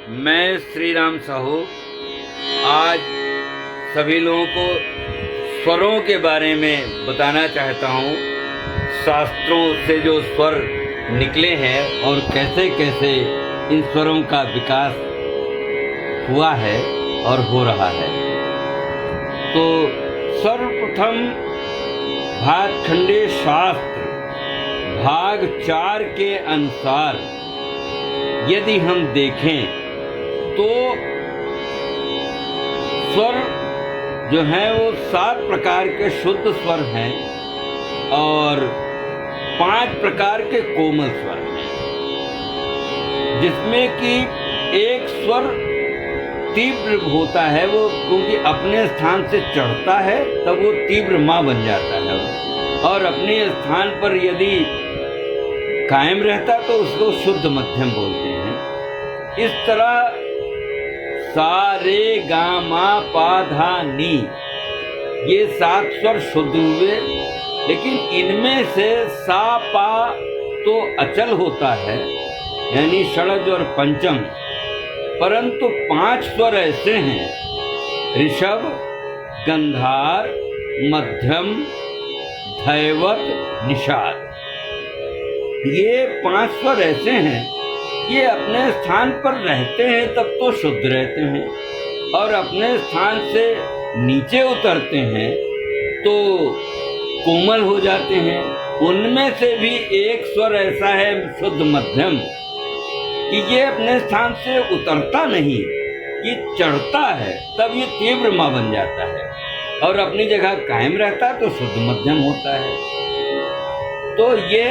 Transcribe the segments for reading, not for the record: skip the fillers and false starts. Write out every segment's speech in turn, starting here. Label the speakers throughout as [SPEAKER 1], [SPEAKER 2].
[SPEAKER 1] मैं श्री राम साहू आज सभी लोगों को स्वरों के बारे में बताना चाहता हूँ। शास्त्रों से जो स्वर निकले हैं और कैसे कैसे इन स्वरों का विकास हुआ है और हो रहा है। तो सर्वप्रथम भातखंडे शास्त्र भाग 4 के अनुसार यदि हम देखें तो स्वर जो हैं वो 7 प्रकार के शुद्ध स्वर हैं और 5 प्रकार के कोमल स्वर हैं, जिसमें कि एक स्वर तीव्र होता है, वो क्योंकि अपने स्थान से चढ़ता है तब वो तीव्र माँ बन जाता है, और अपने स्थान पर यदि कायम रहता तो उसको शुद्ध मध्यम बोलते हैं। इस तरह सा रे गा मा पा धा नी ये 7 स्वर शुद्ध हुए, लेकिन इनमें से सा पा तो अचल होता है यानी षड्ज और पंचम, परंतु 5 स्वर ऐसे हैं ऋषभ, गंधार, मध्यम, धैवत, निषाद। ये 5 स्वर ऐसे हैं, ये अपने स्थान पर रहते हैं तब तो शुद्ध रहते हैं, और अपने स्थान से नीचे उतरते हैं तो कोमल हो जाते हैं। उनमें से भी एक स्वर ऐसा है शुद्ध मध्यम कि ये अपने स्थान से उतरता नहीं, ये चढ़ता है तब ये तीव्र माँ बन जाता है, और अपनी जगह कायम रहता है तो शुद्ध मध्यम होता है। तो ये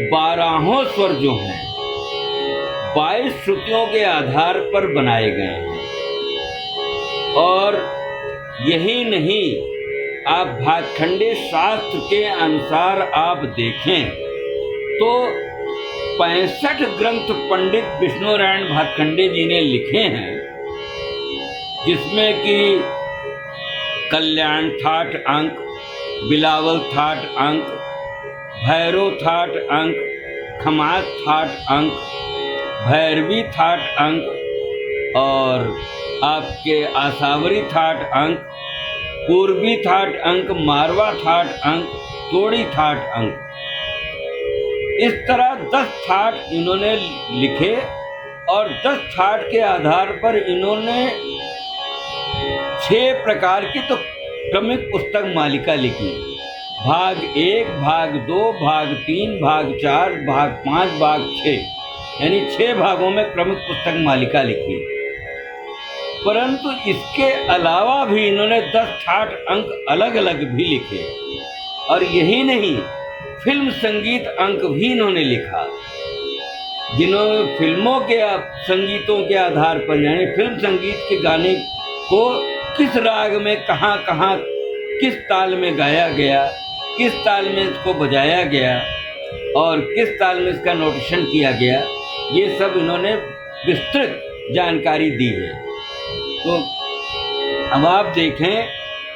[SPEAKER 1] 12 स्वर जो हैं 22 श्रुतियों के आधार पर बनाए गए हैं, और यही नहीं, आप भातखंडे शास्त्र के अनुसार आप देखें तो 65 ग्रंथ पंडित विष्णु नारायण भातखंडे जी ने लिखे हैं, जिसमें कि कल्याण थाट अंक, बिलावल थाट अंक, भैरव थाट अंक, खमास थाट अंक, भैरवी थाट अंक, और आपके आसावरी थाट अंक, पूर्वी थाट अंक, मारवा थाट अंक, तोड़ी थाट अंक, इस तरह 10 थाट इन्होंने लिखे, और 10 थाट के आधार पर इन्होंने 6 प्रकार की तो क्रमिक पुस्तक मालिका लिखी। भाग 1, भाग 2, भाग 3, भाग 4, भाग 5, भाग 6, यानी 6 भागों में क्रमिक पुस्तक मालिका लिखी। परंतु इसके अलावा भी इन्होंने 10 ठाट अंक अलग अलग भी लिखे, और यही नहीं, फिल्म संगीत अंक भी इन्होंने लिखा, जिन्होंने फिल्मों के संगीतों के आधार पर यानी फिल्म संगीत के गाने को किस राग में कहाँ कहाँ किस ताल में गाया गया, किस ताल में इसको बजाया गया और किस ताल में इसका नोटेशन किया गया, ये सब इन्होंने विस्तृत जानकारी दी है। तो अब आप देखें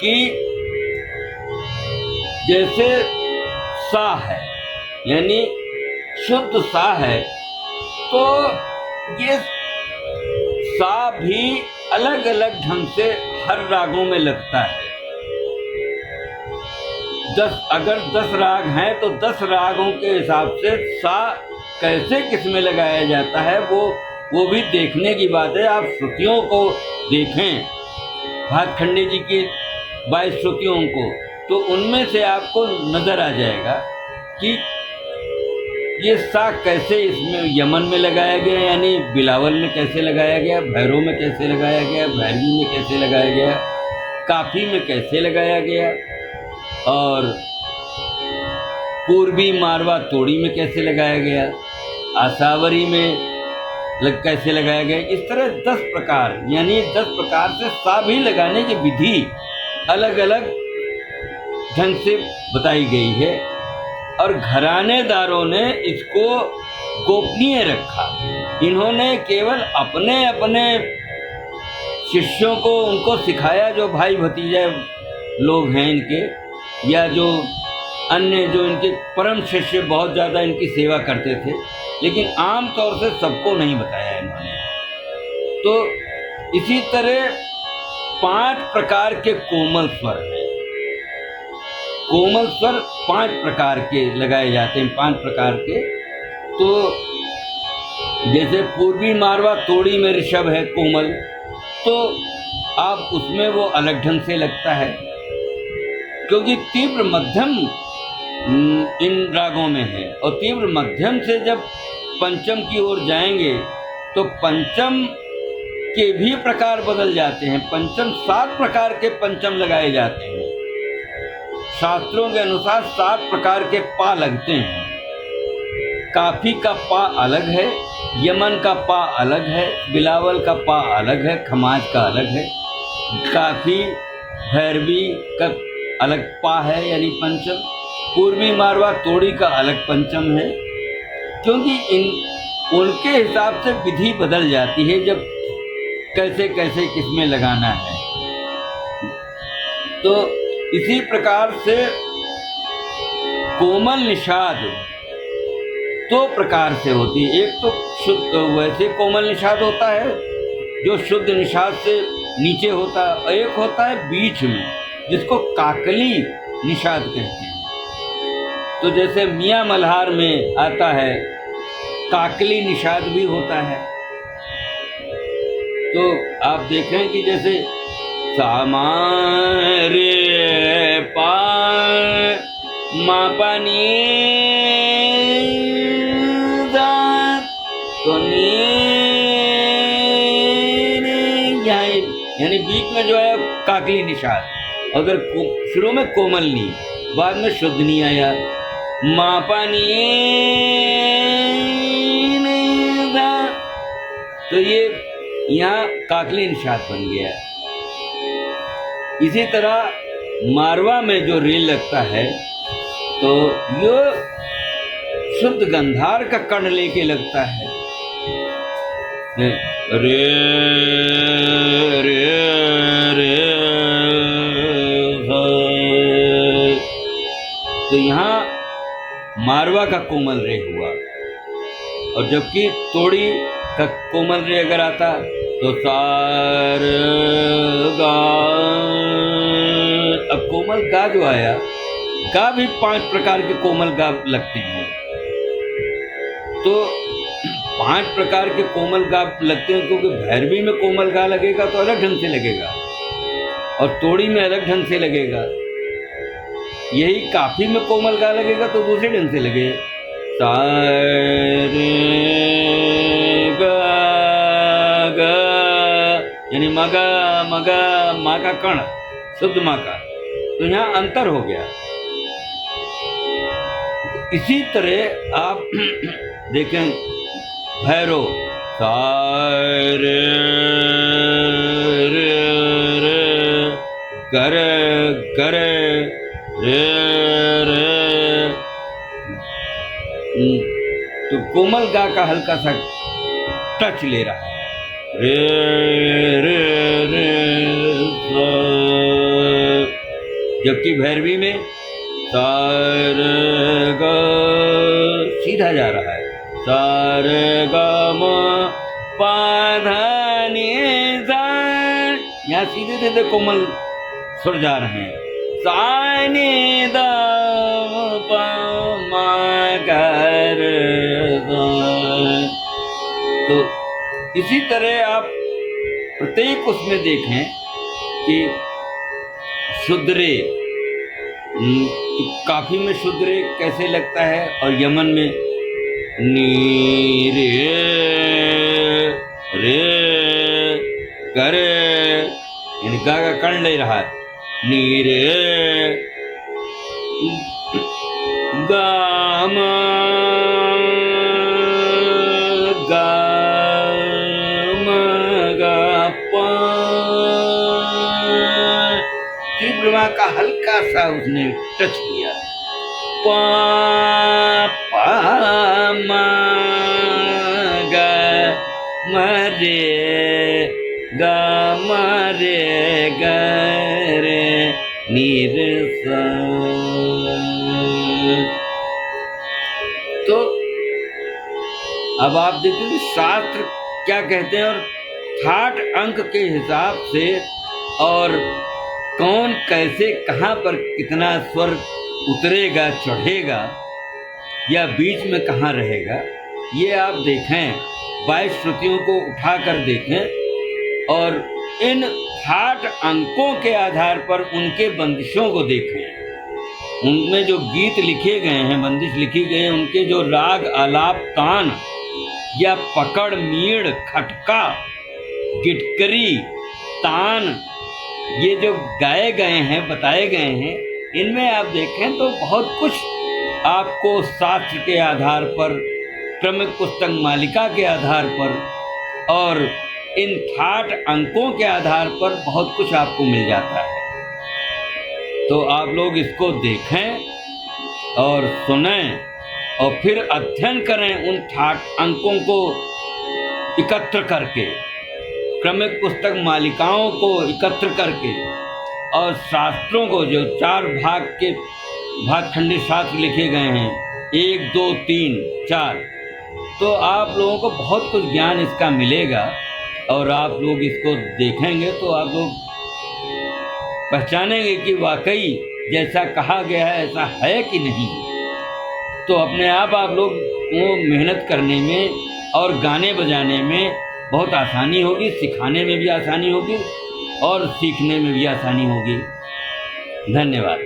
[SPEAKER 1] कि जैसे सा है यानी शुद्ध सा है, तो ये सा भी अलग अलग ढंग से हर रागों में लगता है। अगर 10 राग हैं तो 10 रागों के हिसाब से सा कैसे किस में लगाया जाता है वो भी देखने की बात है। आप श्रुतियों को देखें, भातखंडे जी की 22 श्रुतियों को, तो उनमें से आपको नज़र आ जाएगा कि ये सा कैसे इसमें यमन में लगाया गया, यानी बिलावल में कैसे लगाया गया, भैरव में कैसे लगाया गया, भैरवी में कैसे लगाया गया, काफी में कैसे लगाया गया, और पूर्वी मारवा तोड़ी में कैसे लगाया गया, आसावरी में कैसे लगाया गया। इस तरह 10 प्रकार यानी 10 प्रकार से सा भी लगाने की विधि अलग अलग ढंग से बताई गई है, और घरानेदारों ने इसको गोपनीय रखा। इन्होंने केवल अपने अपने शिष्यों को उनको सिखाया, जो भाई भतीजा लोग हैं इनके, या जो अन्य जो इनके परम शिष्य बहुत ज़्यादा इनकी सेवा करते थे, लेकिन आम तौर से सबको नहीं बताया इन्होंने। तो इसी तरह 5 प्रकार के कोमल स्वर हैं। कोमल स्वर 5 प्रकार के लगाए जाते हैं, 5 प्रकार के। तो जैसे पूर्वी मारवा तोड़ी में ऋषभ है कोमल, तो आप उसमें वो अलग ढंग से लगता है, क्योंकि तीव्र मध्यम इन रागों में है। और तीव्र मध्यम से जब पंचम की ओर जाएंगे तो पंचम के भी प्रकार बदल जाते हैं। पंचम 7 प्रकार के पंचम लगाए जाते हैं। शास्त्रों के अनुसार 7 प्रकार के पा लगते हैं। काफी का पा अलग है, यमन का पा अलग है, बिलावल का पा अलग है, खमाज का अलग है, काफी भैरवी का अलग पा है यानी पंचम, पूर्वी मारवा तोड़ी का अलग पंचम है। क्योंकि उनके हिसाब से विधि बदल जाती है, जब कैसे कैसे किसमें लगाना है। तो इसी प्रकार से कोमल निषाद 2 प्रकार से होती है। एक तो शुद्ध वैसे कोमल निषाद होता है जो शुद्ध निषाद से नीचे होता है, और एक होता है बीच में जिसको काकली निषाद कहते हैं। तो जैसे मियाँ मल्हार में आता है काकली निषाद भी होता है। तो आप देखें कि जैसे सामारे पा मापनी तो यानी बीच में जो है काकली निषाद, अगर शुरू में कोमल नी, बाद में शुद्ध नी आया, मापानी तो ये यहाँ काकली निषाद बन गया। इसी तरह मारवा में जो रेल लगता है तो यो शुद्ध गंधार का कर्ण लेके लगता है। रे रे रे तो यहाँ मारवा का कोमल रे हुआ, और जबकि तोड़ी का कोमल रे अगर आता तो सार गा। अब कोमल गा जो आया, गा भी 5 प्रकार के कोमल गा लगते हैं। तो 5 प्रकार के कोमल गा लगते हैं, क्योंकि भैरवी में कोमल गा लगेगा तो अलग ढंग से लगेगा, और तोड़ी में अलग ढंग से लगेगा। यही काफी में कोमल गा लगेगा तो दूसरे ढंग से लगे। सारे गा गा यानी मगा मगा, माँ का कण शुद्ध माँ का, तो यहाँ अंतर हो गया। इसी तरह आप देखें भैरव सारे रे रे गरे गरे रे रे, तो कोमल गा का हल्का सा टच ले रहा है। रे रे रे जबकि भैरवी में सारे गा सीधा जा रहा है। सारे गा मा पा धा नी सा, यहाँ सीधे सीधे कोमल सुर जा रहे हैं। सानी दा पा मा कर दा। तो इसी तरह आप प्रत्येक उसमें देखें कि शुद्रे, तो काफी में शुद्रे कैसे लगता है, और यमन में नी रे रे करे यानी गा का कर्ण ले रहा है। नी रे गा मा गा मा गा पा, तीव्रमा का हल्का सा उसने टच किया। पा पा मा गा मा रे गा मा रे गा रे नी रे सा। तो अब आप देखिए शास्त्र क्या कहते हैं और ठाट अंक के हिसाब से और कौन कैसे कहाँ पर कितना स्वर उतरेगा चढ़ेगा या बीच में कहाँ रहेगा, ये आप देखें, 22 श्रुतियों को उठाकर देखें और इन ठाट अंकों के आधार पर उनके बंदिशों को देखें। उनमें जो गीत लिखे गए हैं, बंदिश लिखी गई है, उनके जो राग आलाप तान या पकड़ मीड़ खटका गिटकरी तान ये जो गाए गए हैं, बताए गए हैं, इनमें आप देखें तो बहुत कुछ आपको शास्त्र के आधार पर, क्रमिक पुस्तक मालिका के आधार पर और इन ठाट अंकों के आधार पर बहुत कुछ आपको मिल जाता है। तो आप लोग इसको देखें और सुनें और फिर अध्ययन करें उन ठाट अंकों को एकत्र करके, क्रमिक पुस्तक मालिकाओं को एकत्र करके और शास्त्रों को, जो 4 भाग के भागखंडी शास्त्र लिखे गए हैं, 1, 2, 3, 4, तो आप लोगों को बहुत कुछ ज्ञान इसका मिलेगा और आप लोग इसको देखेंगे तो आप लोग पहचानेंगे कि वाकई जैसा कहा गया है ऐसा है कि नहीं। तो अपने आप लोग वो मेहनत करने में और गाने बजाने में बहुत आसानी होगी, सिखाने में भी आसानी होगी और सीखने में भी आसानी होगी। धन्यवाद।